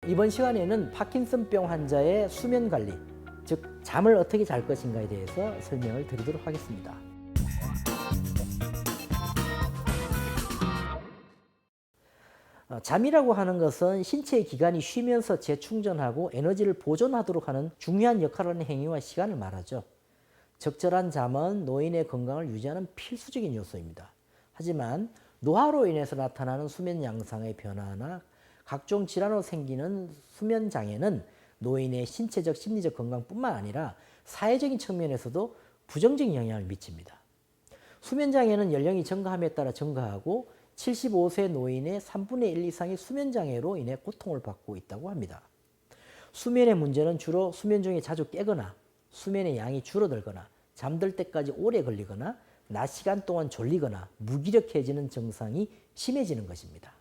이번 시간에는 파킨슨병 환자의 수면 관리, 즉 잠을 어떻게 잘 것인가에 대해서 설명을 드리도록 하겠습니다. 잠이라고 하는 것은 신체의 기관이 쉬면서 재충전하고 에너지를 보존하도록 하는 중요한 역할을 하는 행위와 시간을 말하죠. 적절한 잠은 노인의 건강을 유지하는 필수적인 요소입니다. 하지만 노화로 인해서 나타나는 수면 양상의 변화나 각종 질환으로 생기는 수면 장애는 노인의 신체적, 심리적 건강뿐만 아니라 사회적인 측면에서도 부정적인 영향을 미칩니다. 수면 장애는 연령이 증가함에 따라 증가하고 75세 노인의 3분의 1 이상이 수면 장애로 인해 고통을 받고 있다고 합니다. 수면의 문제는 주로 수면 중에 자주 깨거나 수면의 양이 줄어들거나 잠들 때까지 오래 걸리거나 낮 시간 동안 졸리거나 무기력해지는 증상이 심해지는 것입니다.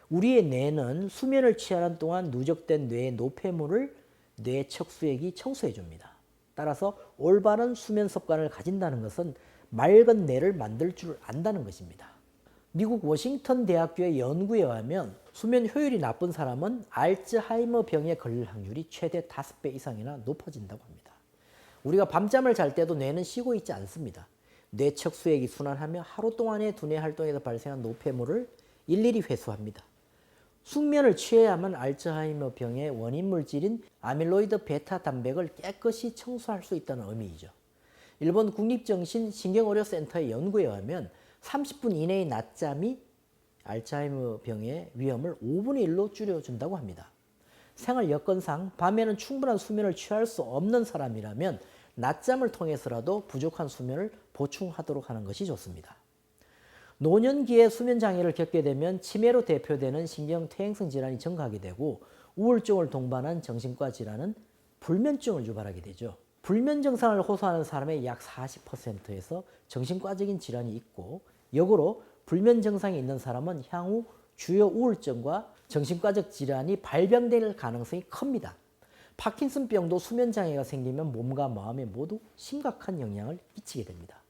우리의 뇌는 수면을 취하는 동안 누적된 뇌의 노폐물을 뇌 척수액이 청소해 줍니다. 따라서 올바른 수면 습관을 가진다는 것은 맑은 뇌를 만들 줄 안다는 것입니다. 미국 워싱턴 대학교의 연구에 의하면 수면 효율이 나쁜 사람은 알츠하이머 병에 걸릴 확률이 최대 5배 이상이나 높아진다고 합니다. 우리가 밤잠을 잘 때도 뇌는 쉬고 있지 않습니다. 뇌 척수액이 순환하며 하루 동안의 두뇌 활동에서 발생한 노폐물을 일일이 회수합니다. 숙면을 취해야만 알츠하이머 병의 원인 물질인 아밀로이드 베타 단백을 깨끗이 청소할 수 있다는 의미이죠. 일본 국립정신신경의료센터의 연구에 의하면 30분 이내의 낮잠이 알츠하이머 병의 위험을 5분의 1로 줄여준다고 합니다. 생활 여건상 밤에는 충분한 수면을 취할 수 없는 사람이라면 낮잠을 통해서라도 부족한 수면을 보충하도록 하는 것이 좋습니다. 노년기에 수면 장애를 겪게 되면 치매로 대표되는 신경퇴행성 질환이 증가하게 되고 우울증을 동반한 정신과 질환은 불면증을 유발하게 되죠. 불면 증상을 호소하는 사람의 약 40%에서 정신과적인 질환이 있고 역으로 불면 증상이 있는 사람은 향후 주요 우울증과 정신과적 질환이 발병될 가능성이 큽니다. 파킨슨병도 수면 장애가 생기면 몸과 마음에 모두 심각한 영향을 끼치게 됩니다.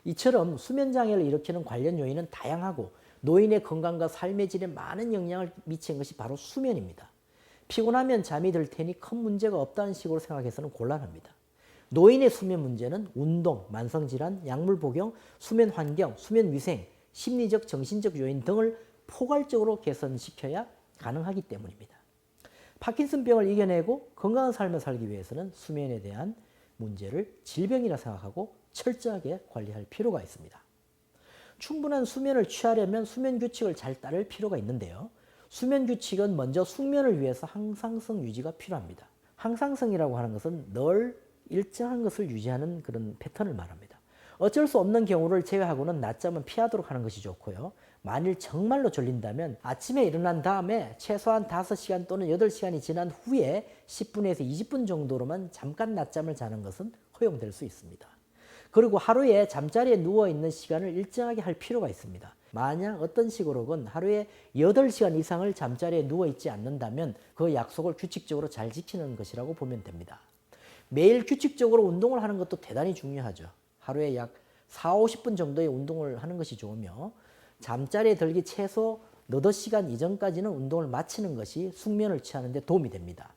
이처럼 수면 장애를 일으키는 관련 요인은 다양하고 노인의 건강과 삶의 질에 많은 영향을 미치는 것이 바로 수면입니다. 피곤하면 잠이 들 테니 큰 문제가 없다는 식으로 생각해서는 곤란합니다. 노인의 수면 문제는 운동, 만성질환, 약물 복용, 수면 환경, 수면 위생, 심리적, 정신적 요인 등을 포괄적으로 개선시켜야 가능하기 때문입니다. 파킨슨병을 이겨내고 건강한 삶을 살기 위해서는 수면에 대한 문제를 질병이라 생각하고 철저하게 관리할 필요가 있습니다. 충분한 수면을 취하려면 수면 규칙을 잘 따를 필요가 있는데요. 수면 규칙은 먼저 숙면을 위해서 항상성 유지가 필요합니다. 항상성이라고 하는 것은 늘 일정한 것을 유지하는 그런 패턴을 말합니다. 어쩔 수 없는 경우를 제외하고는 낮잠은 피하도록 하는 것이 좋고요. 만일 정말로 졸린다면 아침에 일어난 다음에 최소한 5시간 또는 8시간이 지난 후에 10분에서 20분 정도로만 잠깐 낮잠을 자는 것은 허용될 수 있습니다. 그리고 하루에 잠자리에 누워있는 시간을 일정하게 할 필요가 있습니다. 만약 어떤 식으로건 하루에 8시간 이상을 잠자리에 누워있지 않는다면 그 약속을 규칙적으로 잘 지키는 것이라고 보면 됩니다. 매일 규칙적으로 운동을 하는 것도 대단히 중요하죠. 하루에 약 40-50분 정도의 운동을 하는 것이 좋으며 잠자리에 들기 최소 8시간 이전까지는 운동을 마치는 것이 숙면을 취하는 데 도움이 됩니다.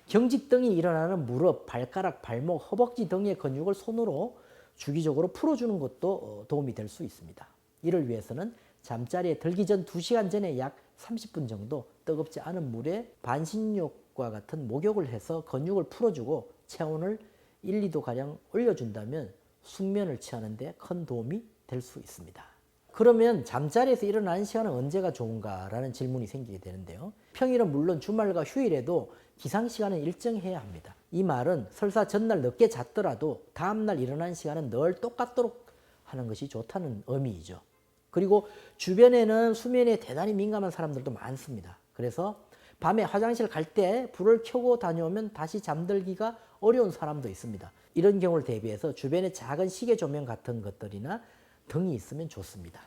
경직 등이 일어나는 무릎, 발가락, 발목, 허벅지 등의 근육을 손으로 주기적으로 풀어주는 것도 도움이 될 수 있습니다. 이를 위해서는 잠자리에 들기 전 2시간 전에 약 30분 정도 뜨겁지 않은 물에 반신욕과 같은 목욕을 해서 근육을 풀어주고 체온을 1, 2도가량 올려준다면 숙면을 취하는 데 큰 도움이 될 수 있습니다. 그러면 잠자리에서 일어나는 시간은 언제가 좋은가라는 질문이 생기게 되는데요. 평일은 물론 주말과 휴일에도 기상시간은 일정해야 합니다. 이 말은 설사 전날 늦게 잤더라도 다음날 일어나는 시간은 늘 똑같도록 하는 것이 좋다는 의미이죠. 그리고 주변에는 수면에 대단히 민감한 사람들도 많습니다. 그래서 밤에 화장실 갈 때 불을 켜고 다녀오면 다시 잠들기가 어려운 사람도 있습니다. 이런 경우를 대비해서 주변에 작은 시계 조명 같은 것들이나 등이 있으면 좋습니다.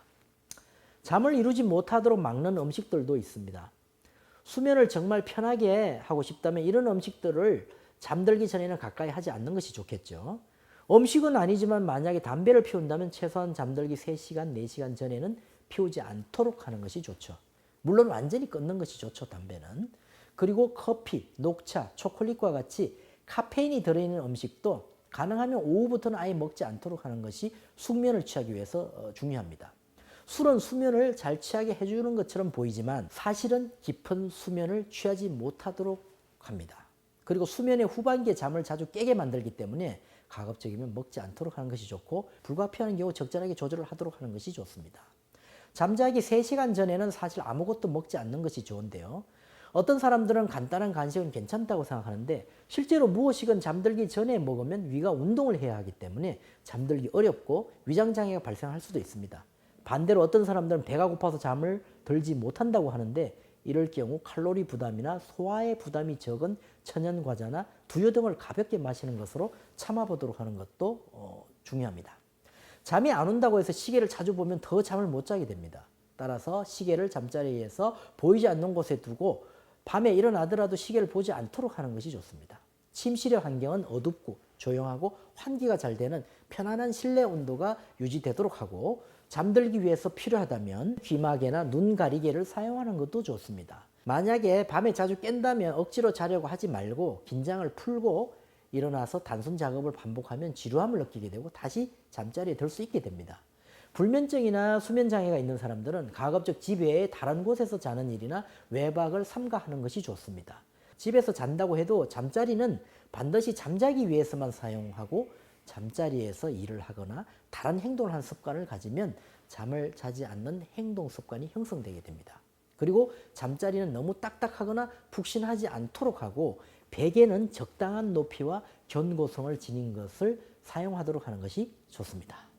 잠을 이루지 못하도록 막는 음식들도 있습니다. 수면을 정말 편하게 하고 싶다면 이런 음식들을 잠들기 전에는 가까이 하지 않는 것이 좋겠죠. 음식은 아니지만 만약에 담배를 피운다면 최소한 잠들기 3시간, 4시간 전에는 피우지 않도록 하는 것이 좋죠. 물론 완전히 끊는 것이 좋죠, 담배는. 그리고 커피, 녹차, 초콜릿과 같이 카페인이 들어있는 음식도 가능하면 오후부터는 아예 먹지 않도록 하는 것이 숙면을 취하기 위해서 중요합니다. 술은 수면을 잘 취하게 해주는 것처럼 보이지만 사실은 깊은 수면을 취하지 못하도록 합니다. 그리고 수면의 후반기에 잠을 자주 깨게 만들기 때문에 가급적이면 먹지 않도록 하는 것이 좋고 불가피하는 경우 적절하게 조절을 하도록 하는 것이 좋습니다. 잠자기 3시간 전에는 사실 아무것도 먹지 않는 것이 좋은데요. 어떤 사람들은 간단한 간식은 괜찮다고 생각하는데 실제로 무엇이건 잠들기 전에 먹으면 위가 운동을 해야 하기 때문에 잠들기 어렵고 위장장애가 발생할 수도 있습니다. 반대로 어떤 사람들은 배가 고파서 잠을 들지 못한다고 하는데 이럴 경우 칼로리 부담이나 소화의 부담이 적은 천연과자나 두유 등을 가볍게 마시는 것으로 참아보도록 하는 것도 중요합니다. 잠이 안 온다고 해서 시계를 자주 보면 더 잠을 못 자게 됩니다. 따라서 시계를 잠자리에서 보이지 않는 곳에 두고 밤에 일어나더라도 시계를 보지 않도록 하는 것이 좋습니다. 침실의 환경은 어둡고 조용하고 환기가 잘 되는 편안한 실내 온도가 유지되도록 하고 잠들기 위해서 필요하다면 귀마개나 눈 가리개를 사용하는 것도 좋습니다. 만약에 밤에 자주 깬다면 억지로 자려고 하지 말고 긴장을 풀고 일어나서 단순 작업을 반복하면 지루함을 느끼게 되고 다시 잠자리에 들 수 있게 됩니다. 불면증이나 수면장애가 있는 사람들은 가급적 집 외에 다른 곳에서 자는 일이나 외박을 삼가하는 것이 좋습니다. 집에서 잔다고 해도 잠자리는 반드시 잠자기 위해서만 사용하고 잠자리에서 일을 하거나 다른 행동을 하는 습관을 가지면 잠을 자지 않는 행동 습관이 형성되게 됩니다. 그리고 잠자리는 너무 딱딱하거나 푹신하지 않도록 하고 베개는 적당한 높이와 견고성을 지닌 것을 사용하도록 하는 것이 좋습니다.